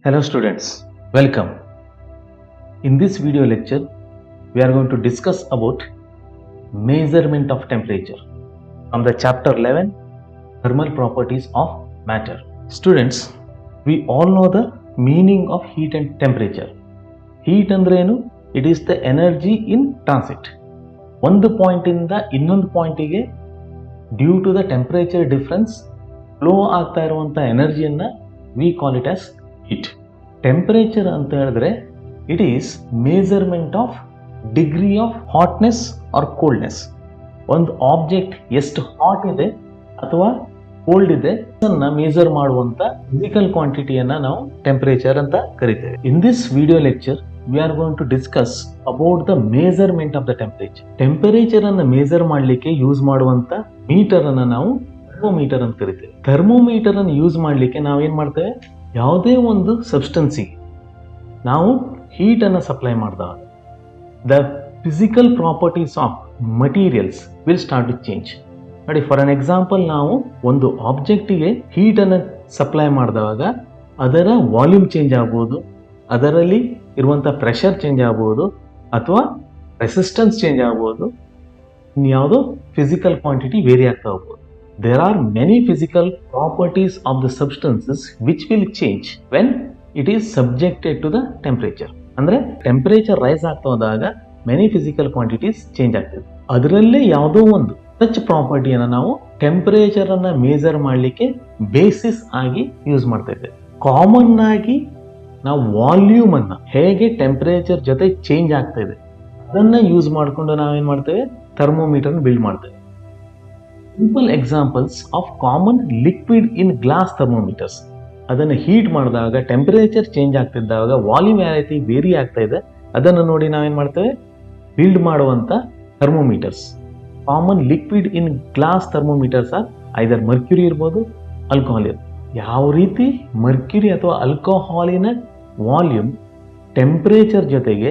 Hello students, welcome. In this video lecture, we are going to discuss about measurement of temperature from the chapter 11, thermal properties of matter. Students, we all know the meaning of heat and temperature. Heat ಅಂದ್ರೇನು? It is the energy in transit. ಒಂದು ಪಾಯಿಂಟಿಂದ ಇನ್ನೊಂದು ಪಾಯಿಂಟಿಗೆ due to the temperature difference flow ಆಗ್ತಾ ಇರುವಂಥ ಎನರ್ಜಿಯನ್ನು we call it as heat. Temperature ಅಂತ ಹೇಳಿದ್ರೆ it is measurement of degree of hotness or coldness. ಒಂದು ಆಬ್ಜೆಕ್ಟ್ ಎಷ್ಟು ಹಾಟ್ ಇದೆ ಅಥವಾ ಕೋಲ್ಡ್ ಇದೆ ಅದನ್ನ ಮೇಜರ್ ಮಾಡುವಂತ ಫಿಸಿಕಲ್ ಕ್ವಾಂಟಿಟಿಯನ್ನ ನಾವು ಟೆಂಪರೇಚರ್ ಅಂತ ಕರಿತೇವೆ. In this video lecture we are going to discuss about the measurement of the temperature. Temperature ಅನ್ನು ಮೇಜರ್ ಮಾಡಲಿಕ್ಕೆ ಯೂಸ್ ಮಾಡುವಂತ ಮೀಟರ್ ಅನ್ನು ನಾವು ಥರ್ಮೋಮೀಟರ್ ಅಂತ ಕರಿತೇವೆ. ಥರ್ಮೋಮೀಟರ್ ಅನ್ನು ಯೂಸ್ ಮಾಡಲಿಕ್ಕೆ ನಾವು ಏನ್ ಮಾಡ್ತೇವೆ, ಯಾವುದೇ ಒಂದು ಸಬ್ಸ್ಟೆನ್ಸಿಗೆ ನಾವು ಹೀಟ್ ಅನ್ನು ಸಪ್ಲೈ ಮಾಡಿದಾಗ the physical properties of materials will start to change. ನೋಡಿ, ಫಾರ್ ಅನ್ ಎಕ್ಸಾಂಪಲ್, ನಾವು ಒಂದು ಆಬ್ಜೆಕ್ಟಿಗೆ ಹೀಟ್ ಅನ್ನು ಸಪ್ಲೈ ಮಾಡಿದಾಗ ಅದರ ವಾಲ್ಯೂಮ್ ಚೇಂಜ್ ಆಗ್ಬೋದು, ಅದರಲ್ಲಿ ಇರುವಂಥ ಪ್ರೆಷರ್ ಚೇಂಜ್ ಆಗ್ಬೋದು, ಅಥವಾ ರೆಸಿಸ್ಟೆನ್ಸ್ ಚೇಂಜ್ ಆಗ್ಬೋದು, ಇನ್ಯಾವುದೋ ಫಿಸಿಕಲ್ ಕ್ವಾಂಟಿಟಿ ವೇರಿ ಆಗ್ತಾ ಹೋಗ್ಬೋದು. There are many physical properties of the substances which will change when it is subjected to the temperature. ಅಂದರೆ ಟೆಂಪರೇಚರ್ ರೈಸ್ ಆಗ್ತಾ ಹೋದಾಗ ಮೆನಿ ಫಿಸಿಕಲ್ ಕ್ವಾಂಟಿಟೀಸ್ ಚೇಂಜ್ ಆಗ್ತದೆ. ಅದರಲ್ಲೇ ಯಾವುದೋ ಒಂದು ಟಚ್ ಪ್ರಾಪರ್ಟಿಯನ್ನು ನಾವು ಟೆಂಪರೇಚರ್ ಅನ್ನ ಮೇಜರ್ ಮಾಡಲಿಕ್ಕೆ ಬೇಸಿಸ್ ಆಗಿ ಯೂಸ್ ಮಾಡ್ತಾ ಇದ್ದೇವೆ. ಕಾಮನ್ ಆಗಿ ನಾವು ವಾಲ್ಯೂಮ್ ಅನ್ನ ಹೇಗೆ ಟೆಂಪರೇಚರ್ ಜೊತೆ ಚೇಂಜ್ ಆಗ್ತಾ ಇದೆ ಅದನ್ನ ಯೂಸ್ ಮಾಡಿಕೊಂಡು ನಾವೇನ್ ಮಾಡ್ತೇವೆ, ಥರ್ಮೋಮೀಟರ್ ಬಿಲ್ಡ್ ಮಾಡ್ತೇವೆ. Simple examples of common liquid in glass thermometers. ಅದನ್ನು ಹೀಟ್ ಮಾಡಿದಾಗ ಟೆಂಪರೇಚರ್ ಚೇಂಜ್ ಆಗ್ತಿದ್ದಾಗ ವಾಲ್ಯೂಮ್ ಯಾವ ರೀತಿ ವೇರಿ ಆಗ್ತಾ ಇದೆ ಅದನ್ನು ನೋಡಿ ನಾವೇನ್ ಮಾಡ್ತೇವೆ, ಬಿಲ್ಡ್ ಮಾಡುವಂತ thermometers. Common liquid in glass thermometers are either mercury ಇರ್ಬೋದು, ಆಲ್ಕೋಹಾಲ್ ಇರ್ಬೋದು. ಯಾವ ರೀತಿ ಮರ್ಕ್ಯುರಿ ಅಥವಾ ಆಲ್ಕೋಹಾಲಿನ ವಾಲ್ಯೂಮ್ ಟೆಂಪರೇಚರ್ ಜೊತೆಗೆ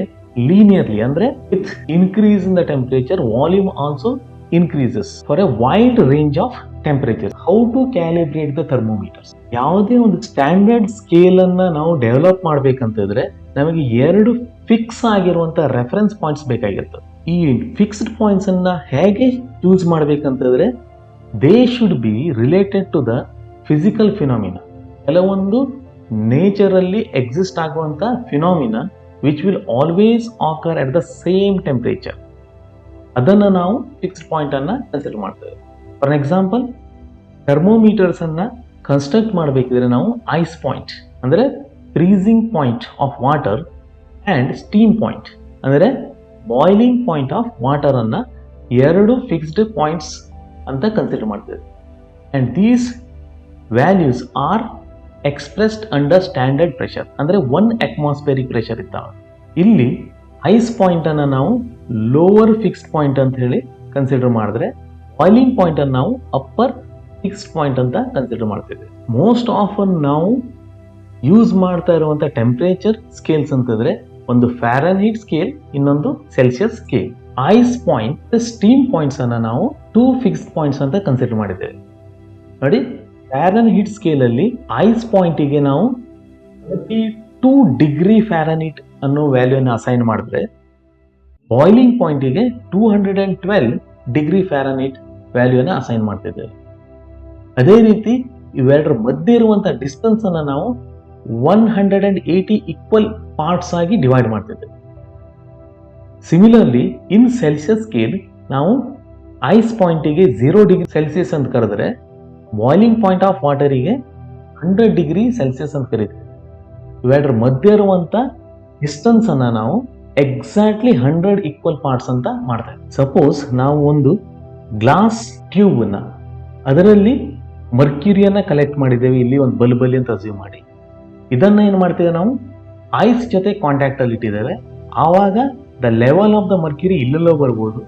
ಲೀನಿಯರ್ಲಿ ಅಂದ್ರೆ with increase in the temperature volume also increases for a wide range of temperature. How to calibrate the thermometers? ಯಾವುದೇ ಒಂದು ಸ್ಟ್ಯಾಂಡರ್ಡ್ ಸ್ಕೇಲ್ ಅನ್ನ ನಾವು ಡೆವಲಪ್ ಮಾಡ್ಬೇಕಂತಿದ್ರೆ ನಮಗೆ ಎರಡು ಫಿಕ್ಸ್ ಆಗಿರುವಂತ ರೆಫರೆನ್ಸ್ ಪಾಯಿಂಟ್ಸ್ ಬೇಕಾಗಿರ್ತದೆ. ಈ ಫಿಕ್ಸ್ಡ್ ಪಾಯಿಂಟ್ಸ್ ಅನ್ನ ಹೇಗೆ ಚೂಸ್ ಮಾಡ್ಬೇಕಂತಂದ್ರೆ they should be related to the physical phenomena. ಕೆಲವೊಂದು ನೇಚರಲ್ಲಿ ಎಕ್ಸಿಸ್ಟ್ ಆಗುವಂತ phenomena which will always occur at the same temperature, ಅದನ್ನ ನಾವು ಫಿಕ್ಸ್ಡ್ ಪಾಯಿಂಟ್ ಅನ್ನ ಕನ್ಸಿಡರ್ ಮಾಡ್ತೇವೆ. ಫಾರ್ ಎಕ್ಸಾಂಪಲ್, ಥರ್ಮೋಮೀಟರ್ಸ್ ಅನ್ನ ಕನ್ಸ್ಟ್ರಕ್ಟ್ ಮಾಡಬೇಕಿದ್ರೆ ನಾವು ಐಸ್ ಪಾಯಿಂಟ್ ಅಂದ್ರೆ freezing point of water and steam point ಅಂದ್ರೆ ಬಾಯ್ಲಿಂಗ್ ಪಾಯಿಂಟ್ ಆಫ್ ವಾಟರ್ ಅನ್ನ ಎರಡು ಫಿಕ್ಸ್ಡ್ ಪಾಯಿಂಟ್ಸ್ ಅಂತ ಕನ್ಸಿಡರ್ ಮಾಡ್ತೇವೆ. And these values are expressed under standard pressure ಅಂದ್ರೆ 1 ಅಟ್ಮಾಸ್ಫಿಯರಿಕ್ ಪ್ರೆಷರ್ ಇದ್ದಾವೆ. ಇಲ್ಲಿ ಐಸ್ ಪಾಯಿಂಟ್ ಅನ್ನ ನಾವು ಲೋವರ್ ಫಿಕ್ಸ್ಡ್ ಪಾಯಿಂಟ್ ಅಂತ ಹೇಳಿ ಕನ್ಸಿಡರ್ ಮಾಡಿದ್ರೆ ಬಾಯ್ಲಿಂಗ್ ಪಾಯಿಂಟ್ ಅನ್ನು ನಾವು ಅಪ್ಪರ್ ಫಿಕ್ಸ್ಡ್ ಪಾಯಿಂಟ್ ಅಂತ ಕನ್ಸಿಡರ್ ಮಾಡ್ತೇವೆ. ಮೋಸ್ಟ್ ಆಫನ್ ನಾವು ಯೂಸ್ ಮಾಡ್ತಾ ಇರುವಂತ ಟೆಂಪರೇಚರ್ ಸ್ಕೇಲ್ಸ್ ಅಂತಂದ್ರೆ ಒಂದು ಫ್ಯಾರನ್ಹೀಟ್ ಸ್ಕೇಲ್, ಇನ್ನೊಂದು Celsius scale. Ice point, steam points ಅನ್ನ ನಾವು 2 ಫಿಕ್ಸ್ಡ್ ಪಾಯಿಂಟ್ಸ್ ಅಂತ ಕನ್ಸಿಡರ್ ಮಾಡಿದ್ದೇವೆ. ನೋಡಿ, ಫ್ಯಾರನ್ಹೀಟ್ ಸ್ಕೇಲ್ ಅಲ್ಲಿ ಐಸ್ ಪಾಯಿಂಟಿಗೆ ನಾವು 32 ಡಿಗ್ರಿ ಫ್ಯಾರನ್ಹೀಟ್ ಅನ್ನೋ ವ್ಯಾಲ್ಯೂನ ಅಸೈನ್ ಮಾಡಿದ್ರೆ ಬಾಯ್ಲಿಂಗ್ ಪಾಯಿಂಟಿಗೆ 212 ಡಿಗ್ರಿ ಫ್ಯಾರನ್ಹೀಟ್ ವ್ಯಾಲ್ಯೂನ ಅಸೈನ್ ಮಾಡ್ತಿದ್ದೇವೆ. ಅದೇ ರೀತಿ ಇವೆರಡರ ಮಧ್ಯೆ ಇರುವಂತಹ ಡಿಸ್ಟೆನ್ಸ್ ಅನ್ನ ನಾವು 180 ಈಕ್ವಲ್ ಪಾರ್ಟ್ಸ್ ಆಗಿ ಡಿವೈಡ್ ಮಾಡ್ತಿದ್ದೇವೆ. ಸಿಮಿಲರ್ಲಿ ಇನ್ ಸೆಲ್ಸಿಯಸ್ ಸ್ಕೇಲ್ ನಾವು ಐಸ್ ಪಾಯಿಂಟಿಗೆ 0 ಡಿಗ್ರಿ ಸೆಲ್ಸಿಯಸ್ ಅಂತ ಕರೆದ್ರೆ ಬಾಯ್ಲಿಂಗ್ ಪಾಯಿಂಟ್ ಆಫ್ ವಾಟರಿಗೆ 100 ಡಿಗ್ರಿ ಸೆಲ್ಸಿಯಸ್ ಅಂತ ಕರಿತೀವಿ. ಇವೆರಡರ ಮಧ್ಯೆ ಇರುವಂತ ಡಿಸ್ಟೆನ್ಸ್ ಅನ್ನ ನಾವು ಎಕ್ಸಾಕ್ಟ್ಲಿ 100 ಈಕ್ವಲ್ ಪಾರ್ಟ್ಸ್ ಅಂತ ಮಾಡ್ತೇವೆ. ಸಪೋಸ್ ನಾವು ಒಂದು ಗ್ಲಾಸ್ ಟ್ಯೂಬ್ ಅನ್ನ ಅದರಲ್ಲಿ ಮರ್ಕ್ಯೂರಿಯನ್ನ ಕಲೆಕ್ಟ್ ಮಾಡಿದ್ದೇವೆ, ಇಲ್ಲಿ ಒಂದು ಬಲ್ಬಲ್ಲಿ ಅಂತ ಅಸ್ಯೂಮ್ ಮಾಡಿ. ಇದನ್ನ ಏನ್ ಮಾಡ್ತೇವೆ, ನಾವು ಐಸ್ ಜೊತೆ ಕಾಂಟ್ಯಾಕ್ಟ್ ಅಲ್ಲಿ ಇಟ್ಟಿದ್ದೇವೆ. ಆವಾಗ the level of the mercury ಇಲ್ಲೆಲ್ಲೋ ಬರ್ಬೋದು.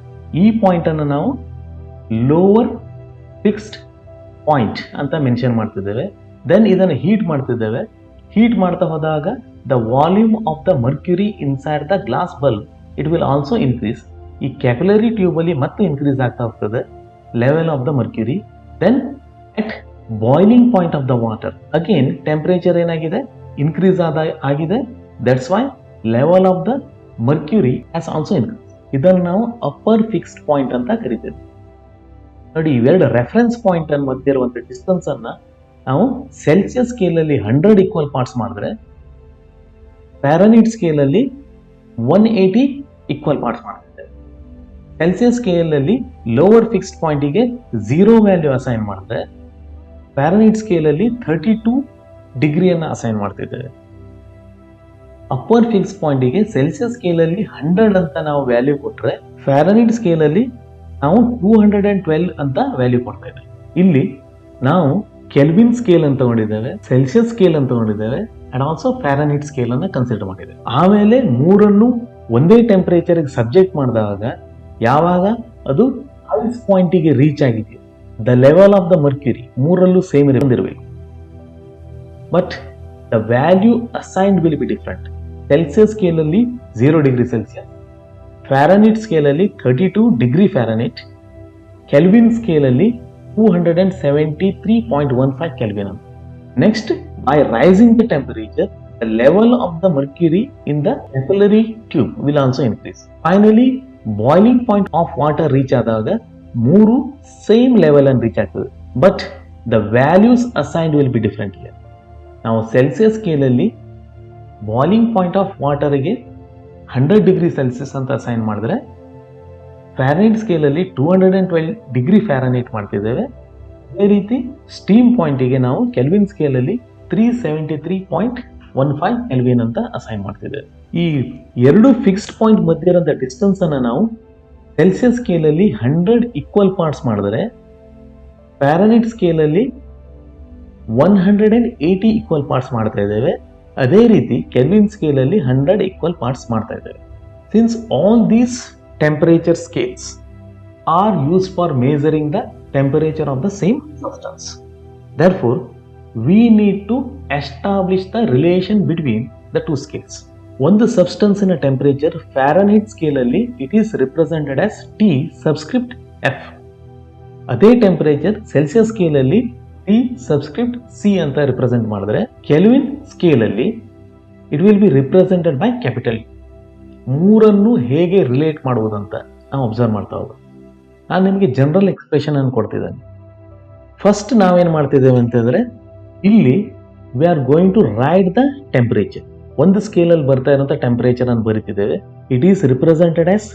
ಈ ಪಾಯಿಂಟ್ ಅನ್ನು ನಾವು ಲೋವರ್ ಫಿಕ್ಸ್ಡ್ ಪಾಯಿಂಟ್ ಅಂತ ಮೆನ್ಷನ್ ಮಾಡ್ತಿದ್ದೇವೆ. ದೆನ್ ಇದನ್ನು ಹೀಟ್ ಮಾಡ್ತಿದ್ದೇವೆ. ಹೀಟ್ ಮಾಡ್ತಾ ಹೋದಾಗ the volume of the mercury inside the glass bulb it will also increase. ಈ ಕ್ಯಾಪಿಲರಿ ಟ್ಯೂಬ್ ಅಲ್ಲಿ ಮತ್ತೆ ಇನ್ಕ್ರೀಸ್ ಆಗ್ತಾ ಹೋಗ್ತದೆ level of the mercury. Then at boiling point of the water again temperature ಏನಾಗಿದೆ, increase ಆಗಿದೆ. That's why level of the mercury has also increase. ಇದನ್ನು ನಾವು upper fixed point ಅಂತ ಕರಿತೇವೆ. ನೋಡಿ, ಇವೆರಡು ರೆಫರೆನ್ಸ್ ಪಾಯಿಂಟ್ ಅನ್ನು ಮಧ್ಯೆ ಇರುವಂತ ಡಿಸ್ಟೆನ್ಸ್ ಅನ್ನ ನಾವು ಸೆಲ್ಸಿಯಸ್ ಸ್ಕೇಲ್ ಅಲ್ಲಿ 100 ಈಕ್ವಲ್ ಪಾರ್ಟ್ಸ್ ಮಾಡಿದ್ರೆ ಫ್ಯಾರನೀಟ್ ಸ್ಕೇಲ್ ಅಲ್ಲಿ 180 ಈಕ್ವಲ್ ಪಾರ್ಟ್ಸ್ ಮಾಡ್ತಿದ್ದೇವೆ. ಸೆಲ್ಸಿಯಸ್ ಸ್ಕೇಲ್ ಅಲ್ಲಿ ಲೋವರ್ ಫಿಕ್ಸ್ಡ್ ಪಾಯಿಂಟಿಗೆ 0 ವ್ಯಾಲ್ಯೂ ಅಸೈನ್ ಮಾಡಿದ್ರೆ ಫ್ಯಾರನೀಟ್ ಸ್ಕೇಲ್ ಅಲ್ಲಿ 32 ಡಿಗ್ರಿಯನ್ನು ಅಸೈನ್ ಮಾಡ್ತಿದ್ದೇವೆ. ಅಪ್ಪರ್ ಫಿಕ್ಸ್ ಪಾಯಿಂಟಿಗೆ ಸೆಲ್ಸಿಯಸ್ ಸ್ಕೇಲ್ ಅಲ್ಲಿ 100 ಅಂತ ನಾವು ವ್ಯಾಲ್ಯೂ ಕೊಟ್ರೆ ಫ್ಯಾರನೀಟ್ ಸ್ಕೇಲ್ ಅಲ್ಲಿ ನಾವು 212 ಅಂತ ವ್ಯಾಲ್ಯೂ ಕೊಡ್ತಾ ಇದ್ದೇವೆ. ಇಲ್ಲಿ ನಾವು ಕೆಲ್ವಿನ್ ಸ್ಕೇಲ್ ಅಂತ ತಗೊಂಡಿದ್ದೇವೆ, ಸೆಲ್ಸಿಯಸ್ ಸ್ಕೇಲ್ ಅಂತ ತಗೊಂಡಿದ್ದೇವೆ ಅಂಡ್ ಆಲ್ಸೋ ಫ್ಯಾರನೀಟ್ ಸ್ಕೇಲ್ ಅನ್ನ ಕನ್ಸಿಡರ್ ಮಾಡಿದ್ದೇವೆ. ಆಮೇಲೆ ಮೂರನ್ನು ಒಂದೇ ಟೆಂಪರೇಚರ್ ಸಬ್ಜೆಕ್ಟ್ ಮಾಡಿದಾಗ ಯಾವಾಗ ಅದು ಐಸ್ ಪಾಯಿಂಟಿಗೆ ರೀಚ್ ಆಗಿದೆಯೋ the level of the mercury ಮೂರಲ್ಲೂ ಸೇಮ್ ಇರಬೇಕು. But the value assigned will be different. Celsius scale ಅಲ್ಲಿ 0 ಡಿಗ್ರಿ ಸೆಲ್ಸಿಯಸ್, ಫ್ಯಾರನೀಟ್ ಸ್ಕೇಲ್ ಅಲ್ಲಿ 32 ಡಿಗ್ರಿ ಫ್ಯಾರನೀಟ್, ಕೆಲ್ವಿನ್ ಸ್ಕೇಲ್ ಅಲ್ಲಿ 273.15 kelvin. Next, by rising the temperature, the level of the mercury in the capillary tube will also increase. Finally, boiling point of water reach ಆದಾಗ ಮೂರು same level ಅನ್ನು reach ಆಗ್ತದೆ. But the values assigned will be different here. ನಾವು Celsius scale ಅಲ್ಲಿ boiling point of ವಾಟರ್ಗೆ 100 degree Celsius ಅಂತ assign ಮಾಡಿದ್ರೆ Fahrenheit scale ಅಲ್ಲಿ 212 ಡಿಗ್ರಿ ಫ್ಯಾರನೈಟ್ ಮಾಡ್ತಿದ್ದೇವೆ. ಅದೇ ರೀತಿ ಸ್ಟೀಮ್ ಪಾಯಿಂಟಿಗೆ ನಾವು ಕೆಲ್ವಿನ್ ಸ್ಕೇಲ್ ಅಲ್ಲಿ 373.15 ಕೆಲ್ವಿನ್ ಅಂತ ಅಸೈನ್ ಮಾಡ್ತಿದ್ದೇವೆ. ಈ ಎರಡು ಫಿಕ್ಸ್ಡ್ ಪಾಯಿಂಟ್ ಮಧ್ಯೆ ಇರೋಂಥ ಡಿಸ್ಟೆನ್ಸ್ ಅನ್ನ ನಾವು ಸೆಲ್ಸಿಯಸ್ ಸ್ಕೇಲ್ ಅಲ್ಲಿ 100 ಈಕ್ವಲ್ ಪಾರ್ಟ್ಸ್ ಮಾಡಿದ್ರೆ ಫ್ಯಾರನೈಟ್ ಸ್ಕೇಲ್ ಅಲ್ಲಿ 180 ಈಕ್ವಲ್ ಪಾರ್ಟ್ಸ್ ಮಾಡ್ತಾ ಇದ್ದೇವೆ. ಅದೇ ರೀತಿ ಕೆಲ್ವಿನ್ ಸ್ಕೇಲ್ ಅಲ್ಲಿ 100 ಈಕ್ವಲ್ ಪಾರ್ಟ್ಸ್ ಮಾಡ್ತಾ ಇದ್ದೇವೆ. Since all these temperature scales are used for measuring the temperature of the same substance. Therefore, we need to establish the relation between the two scales. ಒಂದು substance in a temperature Fahrenheit scale ಅಲ್ಲಿ it is represented as T subscript F. ಅದೇ temperature Celsius scale ಅಲ್ಲಿ T subscript C ಅಂತ represent ಮಾಡಿದ್ರೆ Kelvin scale ಅಲ್ಲಿ it will be represented by capital E. ಮೂರನ್ನು ಹೇಗೆ relate ಮಾಡುವುದಂತ ನಾವು ಅಬ್ಸರ್ವ್ ಮಾಡ್ತಾ ಹೋಗೋದು. ನಾನು ನಿಮಗೆ ಜನರಲ್ ಎಕ್ಸ್ಪ್ರೆಷನ್ ಅನ್ನು ಕೊಡ್ತಿದ್ದೇನೆ. ಫಸ್ಟ್ ನಾವೇನು ಮಾಡ್ತಿದ್ದೇವೆ ಅಂತಂದ್ರೆ ಇಲ್ಲಿ we are going to write the temperature. ಒಂದು ಸ್ಕೇಲಲ್ಲಿ ಬರ್ತಾ ಇರುವಂಥ ಟೆಂಪರೇಚರ್ ಅನ್ನು ಬರೀತಿದ್ದೇವೆ. It is represented as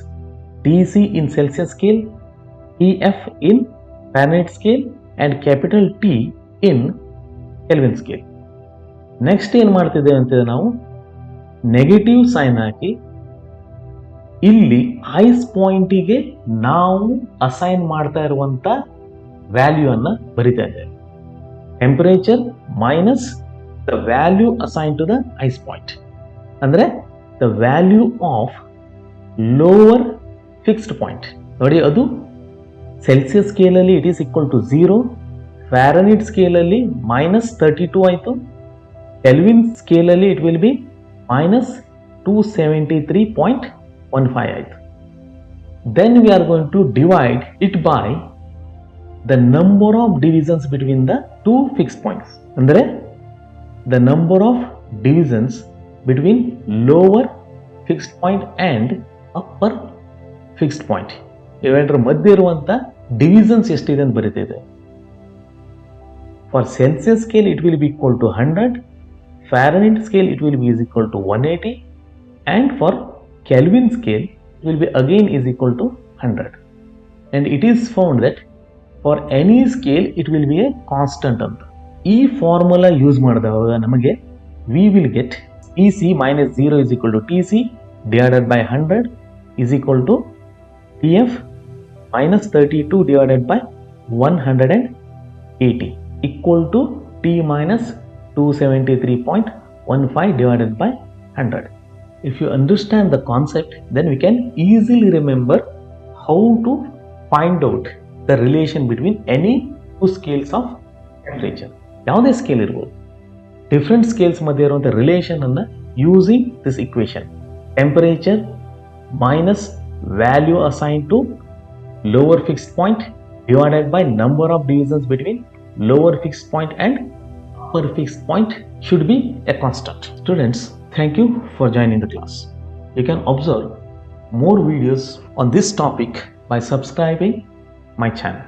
TC in Celsius scale, TF in Fahrenheit scale and capital T in Kelvin scale. Next ಏನು ಮಾಡ್ತಿದ್ದೇವೆ ಅಂತಂದ್ರೆ ನಾವು ನೆಗೆಟಿವ್ ಸೈನ್ ಹಾಕಿ ಇಲ್ಲಿ ಐಸ್ ಪಾಯಿಂಟಿಗೆ ನಾವು ಅಸೈನ್ ಮಾಡ್ತಾ ಇರುವಂತ ವ್ಯಾಲ್ಯೂ ಅನ್ನ ಬರಿತಾ ಇದ್ದೇವೆ. Temperature minus the value assign to the ice point ಅಂದ್ರೆ the value of lower fixed point. ನೋಡಿ, ಅದು ಸೆಲ್ಸಿಯಸ್ ಸ್ಕೇಲ್ ಅಲ್ಲಿ it is equal to 0, Fahrenheit scale ಅಲ್ಲಿ -32 ಆಯಿತು, ಕೆಲ್ವಿನ್ ಸ್ಕೇಲ್ ಅಲ್ಲಿ ಇಟ್ ವಿಲ್ ಬಿ -273.15 ಆಯಿತು. Then we are going to divide it by the number of divisions between the two fixed points. ಅಂದರೆ the number of divisions between lower fixed point and upper fixed point. ಇವೆರಡರ ಮಧ್ಯೆ ಇರುವಂತ divisions ಎಷ್ಟಿದೆ ಅಂತ ಬರೀತಿದೆ. For Celsius scale it will be equal to 100, Fahrenheit scale it will be is equal to 180, and for Kelvin scale it will be again is equal to 100. And it is found that for any scale it will be a constant ಅಂತ. ಈ formula use ಮಾಡಿದಾಗ ನಮಗೆ we will get TC minus 0 is equal to TC divided by 100 is equal to TF minus 32 divided by 180 equal to T minus 273.15 divided by 100. If you understand the concept, then we can easily remember how to find out the relation between any two scales of temperature. ಯಾವುದೇ scale ಇರ್ಬೋದು, different scales ಮಧ್ಯೆ ಇರುವಂಥ relation ಅನ್ನು using this equation, temperature minus value assign to lower fixed point divided by number of divisions between lower fixed point and upper fixed point should be a constant. Students, thank you for joining the class. You can observe more videos on this topic by subscribing my channel.